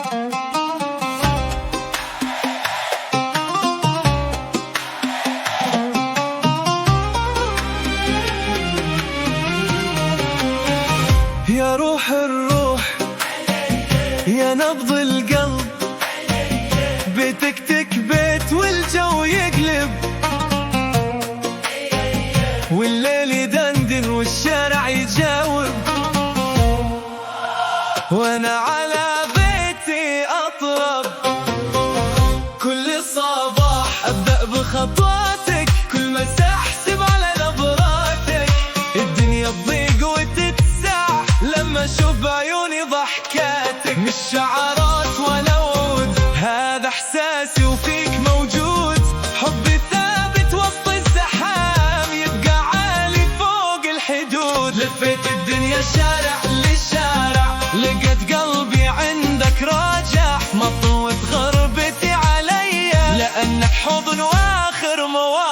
يا روح الروح يا نبض القلب، بيتك تكبت والجو يقلب، والليل يدندن والشارع يجاوب، وانا على بيتي اطرب. كل صباح ابدأ بخطواتك، كل مساء احسب على نظراتك، الدنيا تضيق وتتسع لما اشوف بعيوني ضحكاتك. مش شعارات ولا وعود، هذا احساسي وفيك موجود، حبي ثابت وسط الزحام، يبقى عالي فوق الحدود. لفيت الدنيا شارع للشارع، لقيت قلبي عندك راجع، ما طوت غربتي عليا، لأنك حضن واخر مواجع.